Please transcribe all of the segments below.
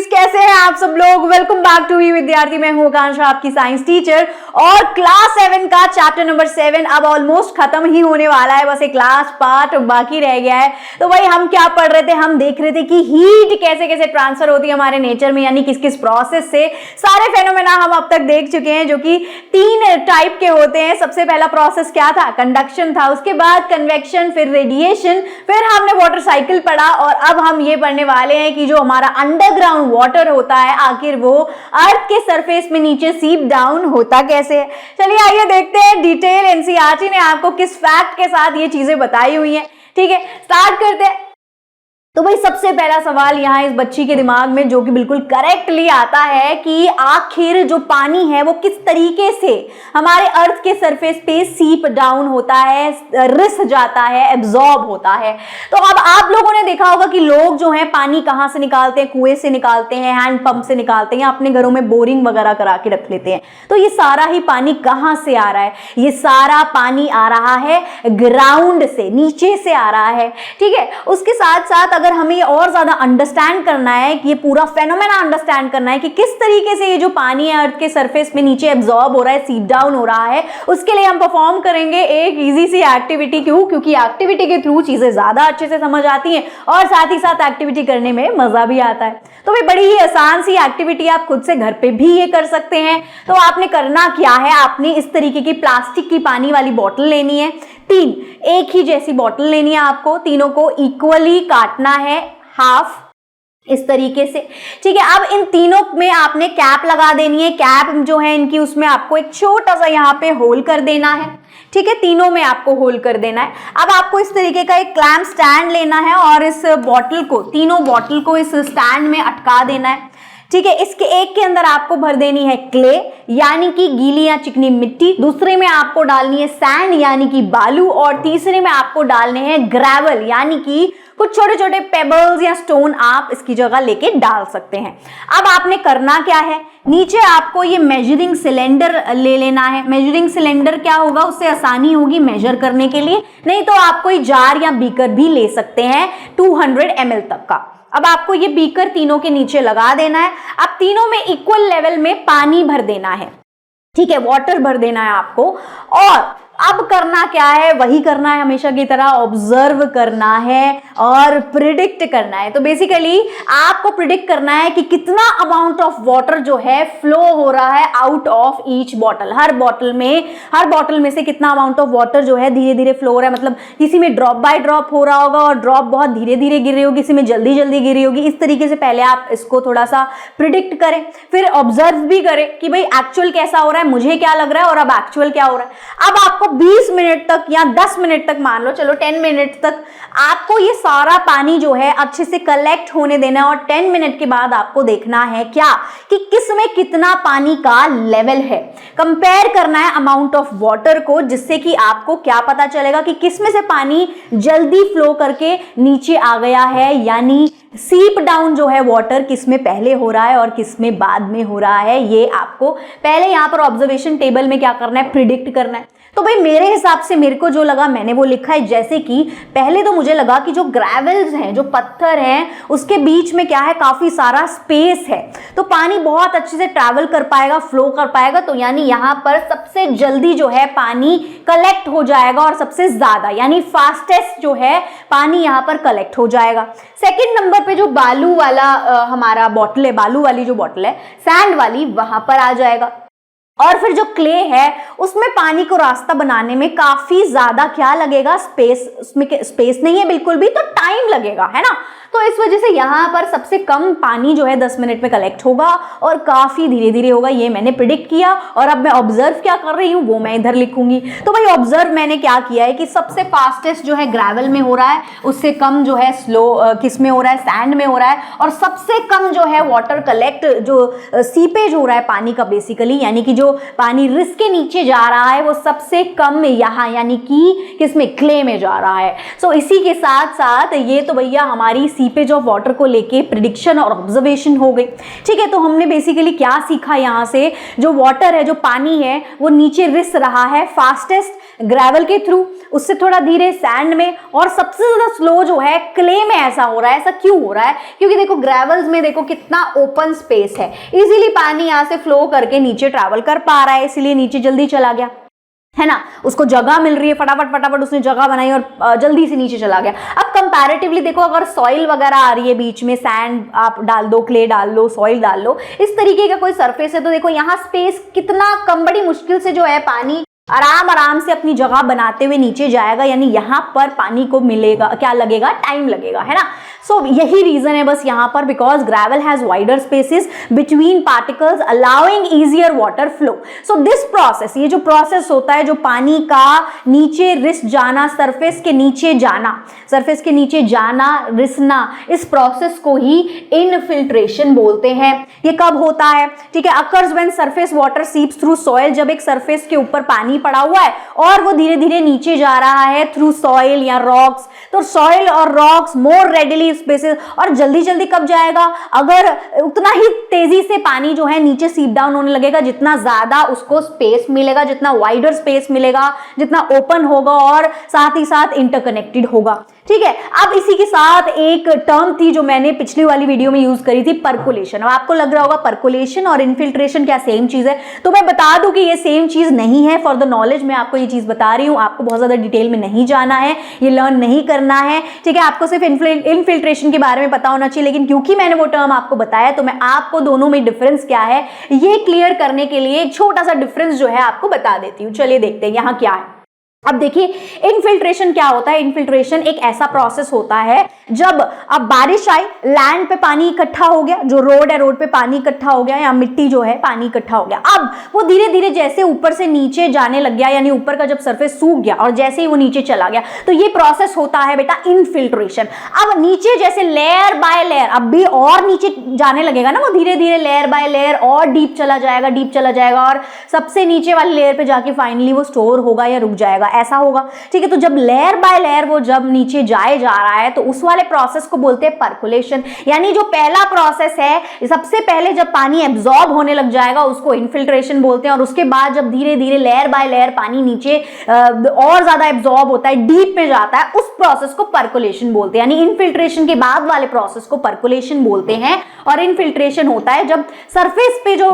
कैसे हैं आप सब लोग। वेलकम बैक टू विद्यार्थी। मैं हूं आकांक्षा, आपकी साइंस टीचर। और क्लास 7 का चैप्टर नंबर 7 अब ऑलमोस्ट खत्म ही होने वाला है, बस एक लास्ट पार्ट बाकी रह गया है। तो भाई हम क्या पढ़ रहे थे, हम देख रहे थे कि हीट कैसे कैसे ट्रांसफर होती है हमारे नेचर में, यानी किस किस प्रोसेस से। सारे फेनोमेना हम अब तक देख चुके हैं जो कि 3 टाइप के होते हैं। सबसे पहला प्रोसेस क्या था, कंडक्शन था, उसके बाद कन्वेक्शन, फिर रेडिएशन, फिर हमने वाटर साइकिल पढ़ा। और अब हम ये पढ़ने वाले हैं कि जो हमारा अंडरग्राउंड वाटर होता है आखिर वो अर्थ के सरफेस में नीचे सीप डाउन होता कैसे है। चलिए आइए देखते हैं डिटेल एनसीईआरटी ने आपको किस फैक्ट के साथ ये चीजें बताई हुई हैं। ठीक है, स्टार्ट करते हैं। तो भाई सबसे पहला सवाल यहाँ इस बच्ची के दिमाग में जो कि बिल्कुल करेक्टली आता है कि आखिर जो पानी है वो किस तरीके से हमारे अर्थ के सरफेस पे सीप डाउन होता है, रिस जाता है, एब्जॉर्ब होता है। तो अब आप लोगों ने देखा होगा कि लोग जो हैं पानी कहाँ से निकालते हैं, कुएं से निकालते हैं, हैंड पंप से निकालते हैं, या अपने घरों में बोरिंग वगैरह करा के रख लेते हैं। तो ये सारा ही पानी कहाँ से आ रहा है, ये सारा पानी आ रहा है ग्राउंड से, नीचे से आ रहा है। ठीक है, उसके साथ साथ अगर हमें और ज्यादा अंडरस्टैंड करना है कि ये पूरा फेनोमेना अंडरस्टैंड करना है कि किस तरीके से ये जो पानी है अर्थ के सरफेस में नीचे एब्जॉर्ब हो रहा है, सीप डाउन हो रहा है, उसके लिए हम परफॉर्म करेंगे एक इजी सी एक्टिविटी। क्यों? क्योंकि एक्टिविटी के थ्रू चीजें ज्यादा अच्छे से समझ आती हैं और साथ ही साथ एक्टिविटी करने में मजा भी आता है। तो भाई बड़ी ही आसान सी एक्टिविटी, आप खुद से घर पे भी ये कर सकते हैं। तो आपने करना क्या है, आपने इस तरीके की प्लास्टिक की पानी वाली बोतल लेनी है, 3 एक ही जैसी बोतल लेनी है आपको, तीनों को इक्वली काटना है, हाफ इस तरीके से। ठीक है, अब इन तीनों में आपने कैप लगा देनी है। कैप जो है इनकी, उसमें आपको एक छोटा सा यहाँ पे होल कर देना है। ठीक है, तीनों में आपको होल कर देना है। अब आपको इस तरीके का एक क्लैंप स्टैंड लेना है और इस बॉटल को, तीनों बॉटल को इस स्टैंड में अटका देना है। ठीक है, इसके एक के अंदर आपको भर देनी है क्ले यानी कि गीली या चिकनी मिट्टी, दूसरे में आपको डालनी है सैंड यानी कि बालू, और तीसरे में आपको डालने हैं ग्रेवल यानी कि कुछ छोटे छोटे पेबल्स या स्टोन आप इसकी जगह लेके डाल सकते हैं। अब आपने करना क्या है, नीचे आपको ये मेजरिंग सिलेंडर ले लेना है। मेजरिंग सिलेंडर क्या होगा, उससे आसानी होगी मेजर करने के लिए, नहीं तो आप कोई जार या बीकर भी ले सकते हैं 200 ml तक का। अब आपको ये बीकर तीनों के नीचे लगा देना है। अब तीनों में इक्वल लेवल में पानी भर देना है। ठीक है, वाटर भर देना है आपको। और अब करना क्या है, वही करना है हमेशा की तरह, ऑब्जर्व करना है और प्रिडिक्ट करना है। तो बेसिकली आपको प्रिडिक्ट करना है कि कितना अमाउंट ऑफ वाटर जो है फ्लो हो रहा है out of each bottle. Her bottle में से कितना अमाउंट ऑफ वाटर जो है धीरे धीरे फ्लो हो रहा है। मतलब किसी में ड्रॉप बाय ड्रॉप हो रहा होगा और ड्रॉप बहुत धीरे धीरे गिर रही होगी, किसी में जल्दी जल्दी गिरी होगी। इस तरीके से पहले आप इसको थोड़ा सा प्रिडिक्ट करें, फिर ऑब्जर्व भी करें कि भाई एक्चुअल कैसा हो रहा है, मुझे क्या लग रहा है और अब एक्चुअल क्या हो रहा है। अब आपको 20 मिनट तक या 10 मिनट तक, मान लो चलो 10 मिनट तक आपको ये सारा पानी जो है अच्छे से कलेक्ट होने देना है। और 10 मिनट के बाद आपको देखना है क्या कि किस में कितना पानी का लेवल है। कंपेयर करना है अमाउंट ऑफ वाटर को, जिससे कि आपको क्या पता चलेगा कि किस में से पानी जल्दी फ्लो करके नीचे आ गया है, यानी सीप डाउन जो है वाटर किस में पहले हो रहा है और किस में बाद में हो रहा है। ये आपको पहले यहां पर ऑब्जर्वेशन टेबल में क्या करना है, प्रिडिक्ट करना है। तो भाई मेरे हिसाब से मेरे को जो लगा मैंने वो लिखा है। जैसे कि पहले तो मुझे लगा कि जो ग्रेवल्स हैं, जो पत्थर हैं, उसके बीच में क्या है, काफी सारा स्पेस है, तो पानी बहुत अच्छे से ट्रैवल कर पाएगा, फ्लो कर पाएगा। तो यानी यहाँ पर सबसे जल्दी जो है पानी कलेक्ट हो जाएगा और सबसे ज्यादा यानी फास्टेस्ट जो है पानी यहाँ पर कलेक्ट हो जाएगा। सेकेंड नंबर पे जो बालू वाला हमारा बॉटल है, बालू वाली जो बॉटल है, सैंड वाली, वहां पर आ जाएगा। और फिर जो क्ले है उसमें पानी को रास्ता बनाने में काफी ज्यादा क्या लगेगा, स्पेस, उसमें स्पेस नहीं है बिल्कुल भी, तो टाइम लगेगा, है ना। तो इस वजह से यहाँ पर सबसे कम पानी जो है 10 मिनट में कलेक्ट होगा और काफी धीरे धीरे होगा। ये मैंने प्रिडिक्ट किया। और अब मैं ऑब्जर्व क्या कर रही हूँ वो मैं इधर लिखूंगी। तो भाई ऑब्जर्व मैंने क्या किया है कि सबसे फास्टेस्ट जो है ग्रेवल में हो रहा है, उससे कम जो है स्लो किस में हो रहा है, सैंड में हो रहा है, और सबसे कम जो है वाटर कलेक्ट, जो सीपेज हो रहा है पानी का बेसिकली, यानी कि जो पानी रिस के नीचे जा रहा है वो सबसे कम यहाँ यानी कि किसमें, क्ले में जा रहा है। सो इसी के साथ साथ ये तो भैया हमारी सीपेज ऑफ वाटर को लेके प्रिडिक्शन और ऑब्जर्वेशन हो गई। ठीक है, तो हमने बेसिकली क्या सीखा यहाँ से, जो वाटर है, जो पानी है, वो नीचे रिस रहा है फास्टेस्ट ग्रेवल के थ्रू, उससे थोड़ा धीरे सैंड में, और सबसे ज्यादा स्लो जो है क्ले में ऐसा हो रहा है। ऐसा क्यों हो रहा है? क्योंकि देखो ग्रेवल्स में देखो कितना ओपन स्पेस है, इजीली पानी यहां से फ्लो करके नीचे ट्रैवल कर पा रहा है, इसलिए नीचे जल्दी चला गया, है ना, उसको जगह मिल रही है, फटाफट फटाफट उसने जगह बनाई और जल्दी से नीचे चला गया। अब कंपैरेटिवली देखो, अगर सॉइल वगैरह आ रही है बीच में, सैंड आप डाल दो, क्ले डाल लो, सॉइल डाल लो, इस तरीके का कोई सरफेस है, तो देखो यहाँ स्पेस कितना कम, बड़ी मुश्किल से जो है पानी आराम आराम से अपनी जगह बनाते हुए नीचे जाएगा, यानी यहाँ पर पानी को मिलेगा, क्या लगेगा, टाइम लगेगा, है ना। सो यही रीजन है बस यहाँ पर, because gravel has wider spaces between particles allowing easier water flow. So this process, ये जो प्रोसेस होता है, जो पानी का नीचे रिस जाना, सरफेस के नीचे जाना, सरफेस के नीचे जाना, रिसना, इस प्रोसेस को ही इनफिल्ट्रेशन बोलते हैं। ये कब होता है? ठीक है, occurs when surface water seeps through soil, जब एक सरफेस के ऊपर पानी पड़ा हुआ है और वो धीरे धीरे नीचे जा रहा है थ्रू सॉइल या रॉक्स, तो सॉइल और रॉक्स मोर रेडिली स्पेसेस, और जल्दी जल्दी कब जाएगा? अगर उतना ही तेजी से पानी जो है नीचे सीप डाउन होने लगेगा, जितना ज्यादा उसको स्पेस मिलेगा, जितना वाइडर स्पेस मिलेगा, जितना ओपन होगा और साथ ही साथ इंटरकनेक्टेड होगा। ठीक है, अब इसी के साथ एक टर्म थी जो मैंने पिछली वाली वीडियो में यूज करी थी, परकोलेशन। अब आपको लग रहा होगा परकोलेशन और इनफिल्ट्रेशन क्या सेम चीज है? तो मैं बता दूं कि ये सेम चीज नहीं है। फॉर द नॉलेज मैं आपको ये चीज बता रही हूं, आपको बहुत ज्यादा डिटेल में नहीं जाना है, ये लर्न नहीं करना है। ठीक है, आपको सिर्फ इनफिल्ट्रेशन के बारे में पता होना चाहिए, लेकिन क्योंकि मैंने वो टर्म आपको बताया तो मैं आपको दोनों में डिफरेंस क्या है ये क्लियर करने के लिए एक छोटा सा डिफरेंस जो है आपको बता देती हूँ। चलिए देखते हैं यहाँ क्या है। अब देखिए इनफिल्ट्रेशन क्या होता है। इनफिल्ट्रेशन एक ऐसा प्रोसेस होता है जब अब बारिश आई, लैंड पे पानी इकट्ठा हो गया, जो रोड है रोड पे पानी इकट्ठा हो गया, या मिट्टी जो है पानी इकट्ठा हो गया, अब वो धीरे धीरे जैसे ऊपर से नीचे जाने लग गया, यानी ऊपर का जब सरफेस सूख गया और जैसे ही वो नीचे चला गया, तो ये प्रोसेस होता है बेटा इनफिल्ट्रेशन। अब नीचे जैसे लेयर बाय लेयर अब भी और नीचे जाने लगेगा ना, वो धीरे धीरे लेयर बाय लेयर और डीप चला जाएगा, डीप चला जाएगा, और सबसे नीचे वाली लेयर पे जाके फाइनली वो स्टोर होगा या रुक जाएगा, ऐसा होगा। ठीक है, तो जब लेयर बाय लेयर वो जब नीचे जाए जा रहा है तो उस वाले प्रोसेस को बोलते हैं परकोलेशन। यानी जो पहला प्रोसेस है, सबसे पहले जब पानी एब्जॉर्ब होने लग जाएगा उसको इनफिल्ट्रेशन बोलते हैं, और उसके बाद जब धीरे धीरे लेयर बाय लेयर पानी नीचे और ज्यादा एब्जॉर्ब होता है, डीप में जाता है, उस प्रोसेस को परकोलेशन बोलते हैं। यानी इनफिल्ट्रेशन के बाद वाले प्रोसेस को परकोलेशन बोलते हैं। और इनफिल्ट्रेशन होता है जब सरफेस पे जो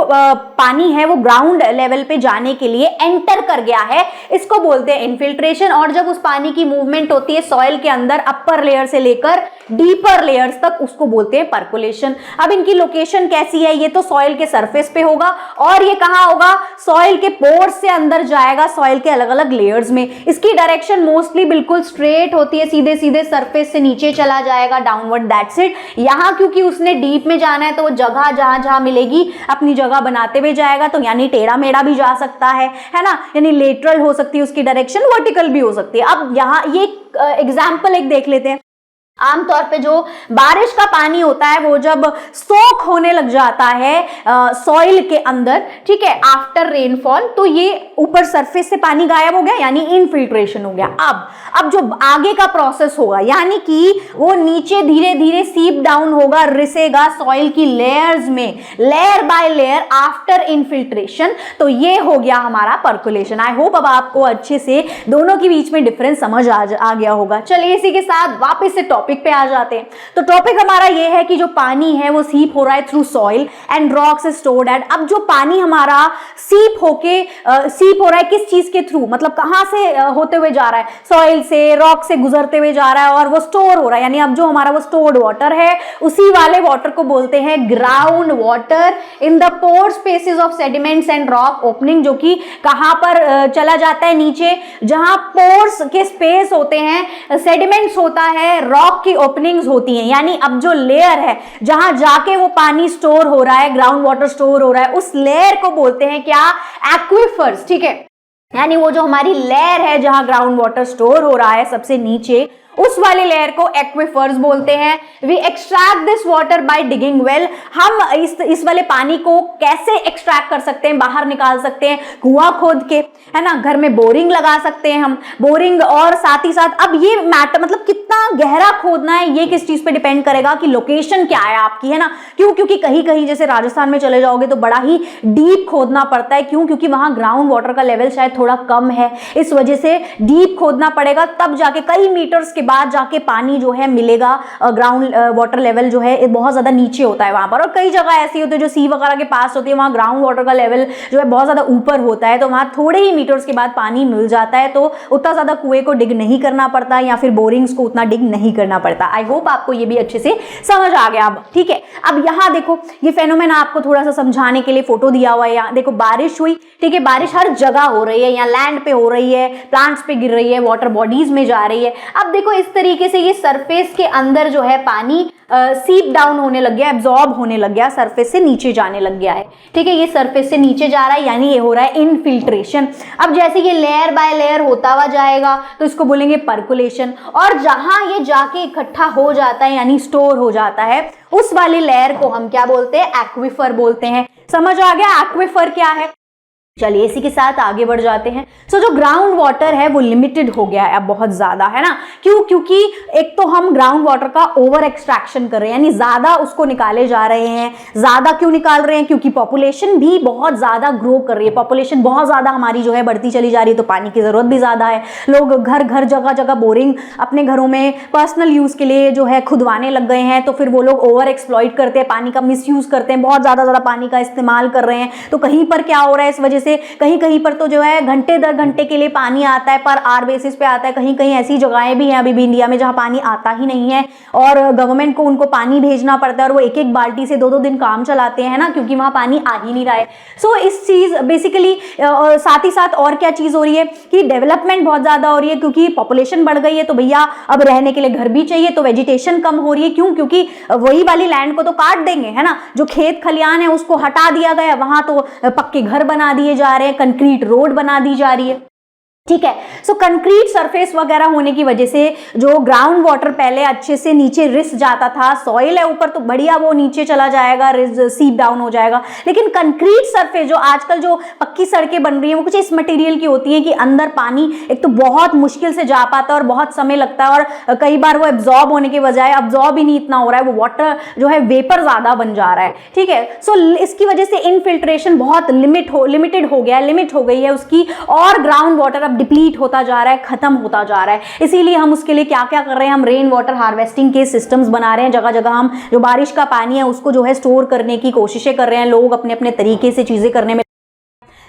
पानी है वो ग्राउंड लेवल पे जाने के लिए एंटर कर गया है, इसको बोलते हैं इनफिल्ट्रेशन। और जब उस पानी की मूवमेंट होती है सॉइल के अंदर अपर लेयर से लेकर डीपर लेयर्स तक, उसको बोलते हैं परकोलेशन। अब इनकी लोकेशन कैसी है? ये तो सॉइल के सरफेस पे होगा, और ये कहां होगा? सॉइल के पोर्स से अंदर जाएगा, सॉइल के अलग अलग लेयर्स में। इसकी डायरेक्शन मोस्टली बिल्कुल स्ट्रेट होती है, सीधे सीधे सरफेस से नीचे चला जाएगा, डाउनवर्ड, दैट्स इट। यहां क्योंकि उसने डीप में जाना है तो वो जगह जहां जहां मिलेगी अपनी जगह बनाते हुए जाएगा, तो यानी टेढ़ा मेढ़ा भी जा सकता है ना, यानी लेटरल हो सकती है उसकी डायरेक्शन, वर्टिकल भी हो सकती है। अब यहाँ ये एग्जाम्पल एक देख लेते हैं। आमतौर पे जो बारिश का पानी होता है वो जब सोख होने लग जाता है सॉइल के अंदर, ठीक है, आफ्टर रेनफॉल, तो ये ऊपर सरफेस से पानी गायब हो गया, यानी इनफिल्ट्रेशन हो गया। अब जो आगे का प्रोसेस होगा, यानी कि वो नीचे धीरे धीरे सीप डाउन होगा, रिसेगा सॉइल की लेयर्स में, layer by layer after infiltration, तो ये हो गया हमारा परकोलेशन। आई होप अब आपको अच्छे से दोनों के बीच में डिफरेंस समझ आ गया होगा। चलिए इसी के साथ वापस से टॉपिक पे आ जाते हैं। तो टॉपिक हमारा ये है कि जो पानी है वो सीप हो रहा है through soil and rocks stored at. अब जो पानी हमारा सीप हो रहा है किस चीज के थ्रू, मतलब कहां से होते हुए जा रहा है? सॉइल से, रॉक से गुजरते हुए जा रहा है, और वो स्टोर हो रहा है, यानी अब जो हमारा वो स्टोर्ड वाटर है उसी वाले वाटर को बोलते हैं ground water in the pore spaces of sediments and rock opening, जो कि कहां पर चला जाता है? नीचे, जहां पोर्स के स्पेस होते हैं, सेडिमेंट्स होता है, रॉक की ओपनिंग्स होती हैं, यानी अब जो लेयर है जहां जाके वो पानी स्टोर हो रहा है, ग्राउंड वाटर स्टोर हो रहा है, उस लेयर को बोलते हैं क्या? एक्विफर्स। ठीक है, यानी वो जो हमारी लेयर है जहां ग्राउंड वाटर स्टोर हो रहा है सबसे नीचे, उस वाली लेयर को एक्विफर्स बोलते हैं। We extract this water by digging well. हम इस वाले पानी को कैसे एक्सट्रैक्ट कर सकते हैं, बाहर निकाल सकते हैं? कुआं खोद के, है ना। घर में बोरिंग लगा सकते हैं हम, बोरिंग। और साथ ही साथ अब ये मैटर मतलब कितना गहरा खोदना है ये किस चीज पे डिपेंड करेगा कि लोकेशन क्या है आपकी, है ना। क्यों? क्योंकि कहीं कहीं जैसे राजस्थान में चले जाओगे तो बड़ा ही डीप खोदना पड़ता है। क्यों? क्योंकि वहां ग्राउंड वाटर का लेवल शायद थोड़ा कम है, इस वजह से डीप खोदना पड़ेगा, तब जाके कई मीटर्स के बाद जाके पानी जो है मिलेगा। ग्राउंड वाटर लेवल जो है बहुत ज्यादा नीचे होता है वहां पर। और कई जगह ऐसी होती है जो सी वगैरह के पास होती है, वहां ग्राउंड वाटर का लेवल जो है बहुत ज्यादा ऊपर होता है, तो वहां थोड़े ही मीटर्स के बाद पानी मिल जाता है, तो उतना ज्यादा कुएं को डिग नहीं करना पड़ता या फिर बोरिंग्स को उतना डिग नहीं करना पड़ता। आई होप आपको ये भी अच्छे से समझ आ गया अब, ठीक है। अब यहाँ देखो ये फेनोमेना आपको थोड़ा सा समझाने के लिए फोटो दिया हुआ है। यहाँ देखो बारिश हुई, ठीक है, बारिश हर जगह हो रही है, यहाँ लैंड पे हो रही है, प्लांट्स पे गिर रही है, वाटर बॉडीज में जा रही है। अब देखो इस तरीके से ये सरफेस के अंदर जो है पानी सीप डाउन होने लग गया, एब्जॉर्ब होने लग गया, सरफेस से नीचे जाने लग गया है, ठीक है। ये सरफेस से नीचे जा रहा है यानी ये हो रहा है इनफिल्ट्रेशन। अब जैसे ये लेयर बाय लेयर होता हुआ जाएगा तो इसको बोलेंगे पर्कुलेशन। और जहां ये जाके इकट्ठा हो जाता है यानी स्टोर हो जाता है, उस वाली लेयर को हम क्या बोलते हैं? एक्विफर बोलते हैं। समझ आ गया एक्विफर क्या है? चलिए इसी के साथ आगे बढ़ जाते हैं। सो जो ग्राउंड वाटर है वो लिमिटेड हो गया है अब बहुत ज्यादा, है ना। क्यों? क्योंकि एक तो हम ग्राउंड वाटर का ओवर एक्सट्रैक्शन कर रहे हैं, यानी ज्यादा उसको निकाले जा रहे हैं। ज्यादा क्यों निकाल रहे हैं? क्योंकि पॉपुलेशन भी बहुत ज्यादा ग्रो कर रही है, पॉपुलेशन बहुत ज्यादा हमारी जो है बढ़ती चली जा रही है, तो पानी की जरूरत भी ज्यादा है। लोग घर घर जगह जगह बोरिंग अपने घरों में पर्सनल यूज के लिए जो है खुदवाने लग गए हैं, तो फिर वो लोग ओवर एक्सप्लॉइट करते हैं, पानी का मिस यूज करते हैं, बहुत ज्यादा पानी का इस्तेमाल कर रहे हैं। तो कहीं पर क्या हो रहा है इस वजह से, कहीं कहीं पर तो जो है घंटे दर घंटे के लिए पानी आता है, पर आर बेसिस पे आता है। कहीं कहीं ऐसी जगहें भी हैं अभी भी इंडिया में जहां पानी आता ही नहीं है और गवर्नमेंट को उनको पानी भेजना पड़ता है और वो एक एक बाल्टी से दो दो दिन काम चलाते हैं ना, क्योंकि वहां पानी आ ही नहीं रहा है। सो इस चीज बेसिकली साथ ही साथ और क्या चीज हो रही है कि डेवलपमेंट बहुत ज्यादा हो रही है, क्योंकि पॉपुलेशन बढ़ गई है तो भैया अब रहने के लिए घर भी चाहिए, तो वेजिटेशन कम हो रही है। क्यों? क्योंकि वही वाली लैंड को तो काट देंगे, है ना। जो खेत खलियान है उसको हटा दिया गया, वहां तो पक्के घर बना दिए जा रहे हैं, कंक्रीट रोड बना दी जा रही है, ठीक है। सो कंक्रीट सरफेस वगैरह होने की वजह से जो ग्राउंड वाटर पहले अच्छे से नीचे रिस जाता था, सॉइल है ऊपर तो बढ़िया वो नीचे चला जाएगा, रिस सीप डाउन हो जाएगा। लेकिन कंक्रीट सरफेस जो आजकल जो पक्की सड़कें बन रही हैं वो कुछ इस मटेरियल की होती है कि अंदर पानी एक तो बहुत मुश्किल से जा पाता है और बहुत समय लगता है, और कई बार वो एब्जॉर्ब होने के बजाय एब्जॉर्ब ही नहीं इतना हो रहा है, वो वाटर जो है वेपर ज्यादा बन जा रहा है, ठीक है। सो इसकी वजह से इनफिल्ट्रेशन बहुत लिमिटेड हो गया है, लिमिट हो गई है उसकी, और ग्राउंड वाटर डिप्लीट होता जा रहा है, खत्म होता जा रहा है। इसीलिए हम उसके लिए क्या क्या कर रहे हैं? हम रेन वाटर हार्वेस्टिंग के सिस्टम्स बना रहे हैं, जगह जगह हम जो बारिश का पानी है उसको जो है स्टोर करने की कोशिशें कर रहे हैं लोग अपने अपने तरीके से चीजें करने में।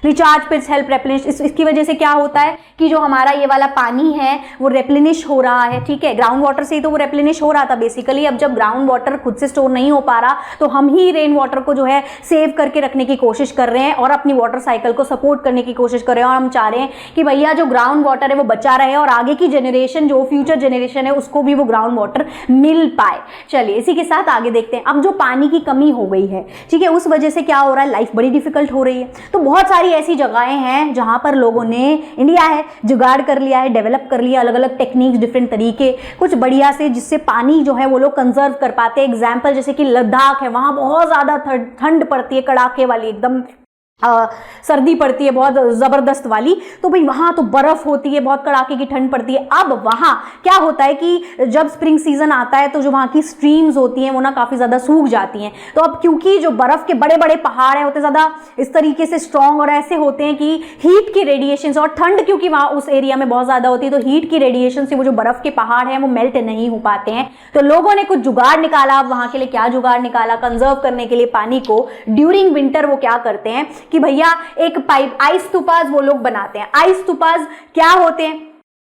रिचार्ज पिट्स हेल्प रेप्लेनिश, इसकी वजह से क्या होता है कि जो हमारा ये वाला पानी है वो रेप्लेनिश हो रहा है, ठीक है। ग्राउंड वाटर से ही तो वो रेप्लेनिश हो रहा था बेसिकली। अब जब ग्राउंड वाटर खुद से स्टोर नहीं हो पा रहा तो हम ही रेन वाटर को जो है सेव करके रखने की कोशिश कर रहे हैं और अपनी वाटर साइकिल को सपोर्ट करने की कोशिश कर रहे हैं। और हम चाह रहे हैं कि भैया जो ग्राउंड वाटर है वो बचा रहे और आगे की जनरेशन जो फ्यूचर जनरेशन है उसको भी वो ग्राउंड वाटर मिल पाए। चलिए इसी के साथ आगे देखते हैं। अब जो पानी की कमी हो गई है, ठीक है, उस वजह से क्या हो रहा है? लाइफ बड़ी डिफिकल्ट हो रही है। तो बहुत सारी ऐसी जगहें हैं जहां पर लोगों ने, इंडिया है, जुगाड़ कर लिया है, डेवलप कर लिया अलग अलग टेक्निक्स, डिफरेंट तरीके कुछ बढ़िया से, जिससे पानी जो है वो लोग कंजर्व कर पाते हैं। एग्जाम्पल जैसे कि लद्दाख है, वहां बहुत ज्यादा ठंड पड़ती है, कड़ाके वाली एकदम सर्दी पड़ती है बहुत जबरदस्त वाली, तो भाई वहां तो बर्फ होती है, बहुत कड़ाके की ठंड पड़ती है। अब वहां क्या होता है कि जब स्प्रिंग सीजन आता है तो जो वहां की स्ट्रीम्स होती हैं वो ना काफी ज्यादा सूख जाती हैं। तो अब क्योंकि जो बर्फ के बड़े बड़े पहाड़ हैं होते ज्यादा इस तरीके से स्ट्रांग और ऐसे होते हैं कि हीट की रेडिएशन से, और ठंड क्योंकि वहां उस एरिया में बहुत ज्यादा होती है, तो हीट की रेडिएशन से वो जो बर्फ के पहाड़ हैं वो मेल्ट नहीं हो पाते हैं। तो लोगों ने कुछ जुगाड़ निकाला। अब वहां के लिए क्या जुगाड़ निकाला? कंजर्व करने के लिए पानी को ड्यूरिंग विंटर वो क्या करते हैं कि भैया एक पाइप आइस तुपाज वो लोग बनाते हैं। आइस तुपाज क्या होते हैं,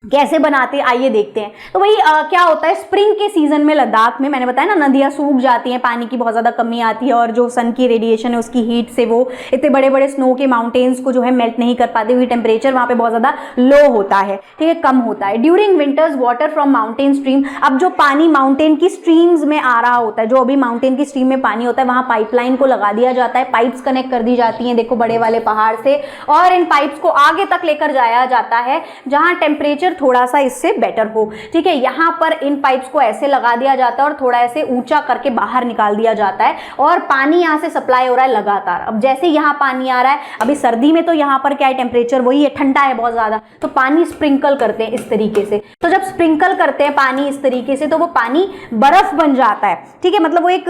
कैसे बनाते हैं, आइए देखते हैं। तो वही क्या होता है, स्प्रिंग के सीजन में लद्दाख में मैंने बताया ना नदियां सूख जाती हैं, पानी की बहुत ज्यादा कमी आती है, और जो सन की रेडिएशन है उसकी हीट से वो इतने बड़े बड़े स्नो के माउंटेन्स को जो है मेल्ट नहीं कर पाते हुए, टेम्परेचर वहां पे बहुत ज्यादा लो होता है, ठीक है, कम होता है। During winters water from mountain stream, अब जो पानी माउंटेन की स्ट्रीम्स में आ रहा होता है, जो अभी माउंटेन की स्ट्रीम में पानी होता है, वहां पाइपलाइन को लगा दिया जाता है, पाइप्स कनेक्ट कर दी जाती हैं, देखो बड़े वाले पहाड़ से, और इन पाइप्स को आगे तक लेकर जाया जाता है जहां टेम्परेचर टेम्परेचर थोड़ा सा इससे बेटर हो। ठीक है, यहाँ पर इन पाइप्स को ऐसे लगा दिया जाता है और थोड़ा ऐसे ऊंचा करके बाहर निकाल दिया जाता है और पानी यहाँ से सप्लाई हो रहा है लगातार। अब जैसे यहाँ पानी आ रहा है, अभी सर्दी में तो यहाँ पर क्या है, टेम्परेचर वही है, ठंडा है बहुत ज्यादा, तो पानी स्प्रिंकल करते हैं इस तरीके से। तो जब स्प्रिंकल करते हैं पानी इस तरीके से तो वो पानी बर्फ बन जाता है। ठीक है, मतलब वो एक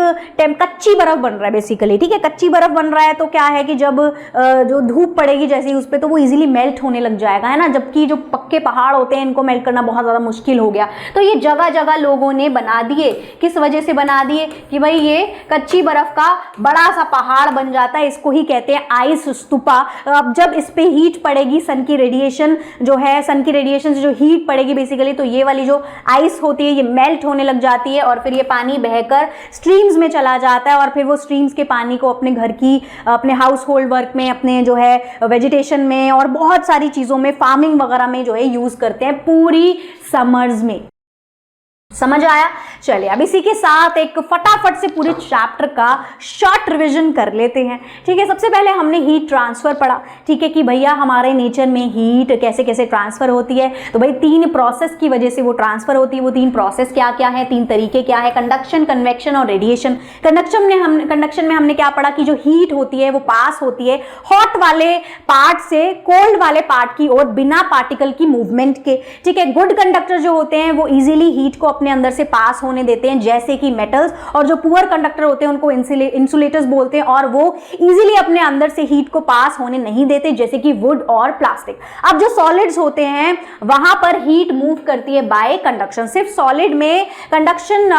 कच्ची बर्फ बन रहा है बेसिकली। ठीक है, कच्ची बर्फ बन रहा है तो क्या है कि जब जो धूप पड़ेगी जैसे ही उस पर तो वो इजीली मेल्ट होने लग जाएगा, है ना, जबकि जो पक्के पहाड़ होते हैं इनको मेल्ट करना बहुत ज्यादा मुश्किल हो गया। तो ये जगह जगह लोगों ने बना दिए, किस वजह से बना दिए कि भाई ये कच्ची बर्फ का बड़ा सा पहाड़ बन जाता है, इसको ही कहते हैं आइस स्तूपा। अब जब इस पे हीट पड़ेगी, सन की रेडिएशन जो है, सन की रेडिएशन से जो हीट पड़ेगी बेसिकली, तो ये वाली जो आइस होती है ये मेल्ट होने लग जाती है और फिर ये पानी बहकर स्ट्रीम्स में चला जाता है और फिर वो स्ट्रीम्स के पानी को अपने घर की, अपने हाउस होल्ड वर्क में, अपने जो है वेजिटेशन में और बहुत सारी चीजों में, फार्मिंग वगैरह में जो है यूज करते हैं पूरी समर्स में। समझ आया? चलिए अब इसी के साथ एक फटाफट से पूरे चैप्टर का शॉर्ट रिवीजन कर लेते हैं। ठीक है, सबसे पहले हमने हीट ट्रांसफर पढ़ा। ठीक है, कि भैया हमारे नेचर में हीट कैसे कैसे ट्रांसफर होती है। तो भाई 3 प्रोसेस की वजह से वो ट्रांसफर होती है। वो 3 प्रोसेस क्या क्या है, 3 तरीके क्या है, कंडक्शन, कन्वेक्शन और रेडिएशन। कंडक्शन में हमने क्या पढ़ा कि जो हीट होती है वो पास होती है हॉट वाले पार्ट से कोल्ड वाले पार्ट की ओर बिना पार्टिकल की मूवमेंट के। ठीक है, गुड कंडक्टर जो होते हैं वो इजीली हीट को अपने अंदर से पास होने देते हैं, जैसे कि मेटल्स, और जो पुअर कंडक्टर होते हैं उनको इंसुलेटर्स बोलते हैं और वो इजीली अपने अंदर से हीट को पास होने नहीं देते, जैसे कि वुड और प्लास्टिक। अब जो सॉलिड्स होते हैं वहां पर हीट मूव करती है बाय कंडक्शन। सिर्फ सॉलिड में कंडक्शन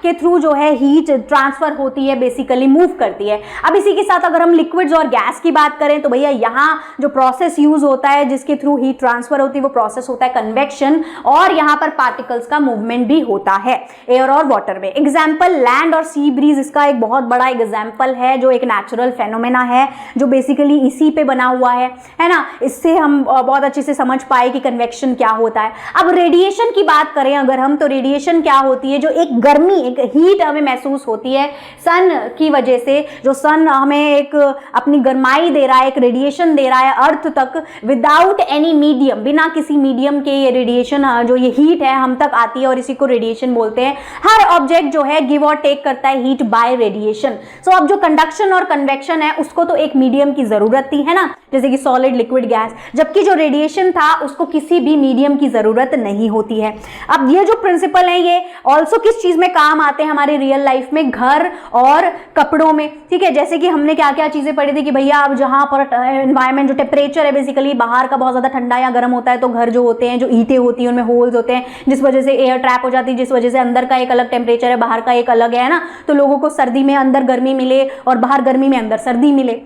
के थ्रू जो है हीट ट्रांसफर होती है, बेसिकली मूव करती है। अब इसी के साथ अगर हम लिक्विड्स और गैस की बात करें तो भैया यहाँ जो प्रोसेस यूज होता है जिसके थ्रू हीट ट्रांसफर होती है वो प्रोसेस होता है कन्वेक्शन, और यहाँ पर पार्टिकल्स का मूवमेंट भी होता है एयर और वाटर में। एग्जाम्पल लैंड और सी ब्रीज इसका एक बहुत बड़ा एग्जाम्पल है, जो एक नेचुरल फेनोमेना है जो बेसिकली इसी पे बना हुआ है ना। इससे हम बहुत अच्छे से समझ पाए कि कन्वेक्शन क्या होता है। अब रेडिएशन की बात करें अगर हम, तो रेडिएशन क्या होती है, जो एक गर्मी, एक हीट हमें महसूस होती है सन की वजह से। जो सन हमें एक अपनी गर्माई दे रहा है, एक रेडिएशन दे रहा है अर्थ तक, विदाउट एनी मीडियम, बिना किसी मीडियम के ये रेडिएशन, जो ये हीट है हम तक आती है और इसी को रेडिएशन बोलते हैं। हर ऑब्जेक्ट जो है गिव और टेक करता है हीट बाय रेडिएशन। सो अब जो कंडक्शन और कन्वेक्शन है उसको तो एक मीडियम की जरूरत थी, है ना, जैसे कि सॉलिड, लिक्विड, गैस, जबकि जो रेडिएशन था उसको किसी भी मीडियम की जरूरत नहीं होती है। अब ये जो प्रिंसिपल है ये ऑल्सो किस चीज में काम आते हैं हमारी रियल लाइफ में, घर और कपड़ों में। ठीक है, जैसे कि हमने क्या क्या चीजें पढ़ी थी कि भैया अब जहां पर एनवायरमेंट, जो टेम्परेचर है बेसिकली बाहर का बहुत ज्यादा ठंडा या गर्म होता है, तो घर जो होते हैं, जो ईंटें होती है उनमें होल्स होते हैं जिस वजह से एयर ट्रैप हो जाती है, जिस वजह से अंदर का एक अलग टेम्परेचर है, बाहर का एक अलग है ना। तो लोगों को सर्दी में अंदर गर्मी मिले और बाहर गर्मी में अंदर सर्दी मिले,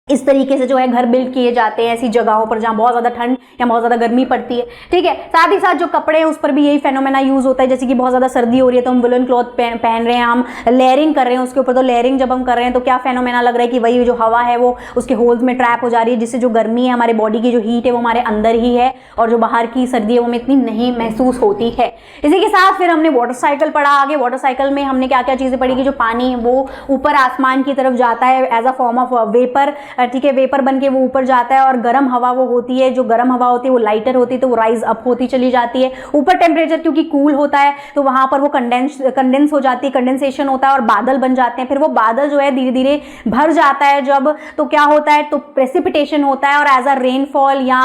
इस तरीके से जो है घर बिल्ड किए जाते हैं ऐसी जगहों पर जहां बहुत ज्यादा ठंड या बहुत ज्यादा गर्मी पड़ती है। ठीक है, साथ ही साथ जो कपड़े हैं उस पर भी यही फेनोमेना यूज होता है, जैसे कि बहुत ज्यादा सर्दी हो रही है तो हम वुलन क्लॉथ पहन रहे हैं, हम लेयरिंग कर रहे हैं उसके ऊपर। तो लेयरिंग जब हम कर रहे हैं तो क्या फेनोमेना लग रहा है कि वही जो हवा है वो उसके होल्स में ट्रैप हो जा रही है, जिससे जो गर्मी है, हमारे बॉडी की जो हीट है वो हमारे अंदर ही है और जो बाहर की सर्दी है वो हमें इतनी नहीं महसूस होती है। इसी के साथ फिर हमने वाटर साइकिल पढ़ा आगे। वाटर साइकिल में हमने क्या क्या चीजें पढ़ी कि जो पानी है वो ऊपर आसमान की तरफ जाता है as a form of vapour. ठीक है, वेपर के वो ऊपर जाता है और गर्म हवा वो होती है, जो गर्म हवा होती है वो लाइटर होती है तो वो राइज अप होती चली जाती है। ऊपर टेम्परेचर क्योंकि कूल होता है तो वहां पर वो कंडेंस हो जाती है, कंडेंसेशन होता है और बादल बन जाते हैं। फिर वो बादल जो है धीरे धीरे भर जाता है जब, तो क्या होता है, तो प्रेसिपिटेशन होता है और एज अ रेनफॉल या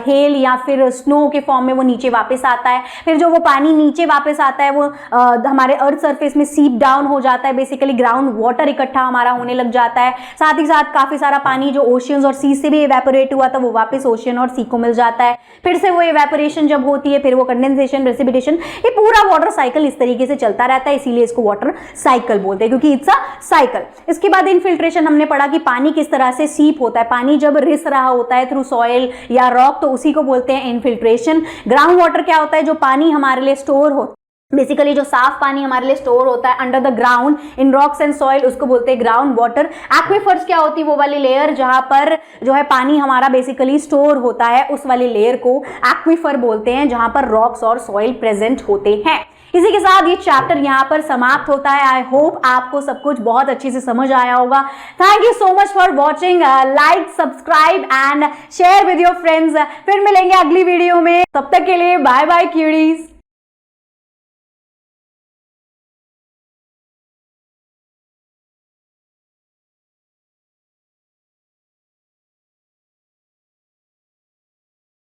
हेल या फिर स्नो के फॉर्म में वो नीचे वापस आता है। फिर जो वो पानी नीचे वापस आता है वो हमारे अर्थ सरफेस में सीप डाउन हो जाता है, बेसिकली ग्राउंड वाटर इकट्ठा हमारा होने लग जाता है। साथ ही साथ काफी सारा पानी जो ओशियन और सी से भी इवेपोरेट हुआ था वो वापस ओशियन और सी को मिल जाता है। फिर से वो इवेपोरेशन जब होती है फिर वो कंडेंसेशन, प्रेसिपिटेशन, ये पूरा वाटर साइकिल इस तरीके से चलता रहता है, इसीलिए इसको वाटर साइकिल बोलते हैं क्योंकि इट्स अ साइकिल। इसके बाद इनफिल्ट्रेशन हमने पढ़ा कि पानी किस तरह से सीप होता है, पानी जब रिस रहा होता है थ्रू सॉइल या रॉक तो उसी को बोलते हैं इनफिल्ट्रेशन। ग्राउंड वाटर क्या होता है, जो पानी हमारे लिए स्टोर हो, बेसिकली जो साफ पानी हमारे लिए स्टोर होता है under the ground in rocks and soil, उसको बोलते हैं ग्राउंड वाटर। एक्विफर्स क्या होती है, वो वाली लेयर जहां पर जो है पानी हमारा बेसिकली स्टोर होता है, उस वाली लेयर को एक्विफर बोलते हैं जहां पर रॉक्स और सॉइल प्रेजेंट होते हैं। इसी के साथ ये चैप्टर यहाँ पर समाप्त होता है। आई होप आपको सब कुछ बहुत अच्छे से समझ आया होगा। Thank you so much for watching. Like, subscribe and share with your friends. फिर मिलेंगे अगली वीडियो में, तब तक के लिए बाय बाय क्यूरीज।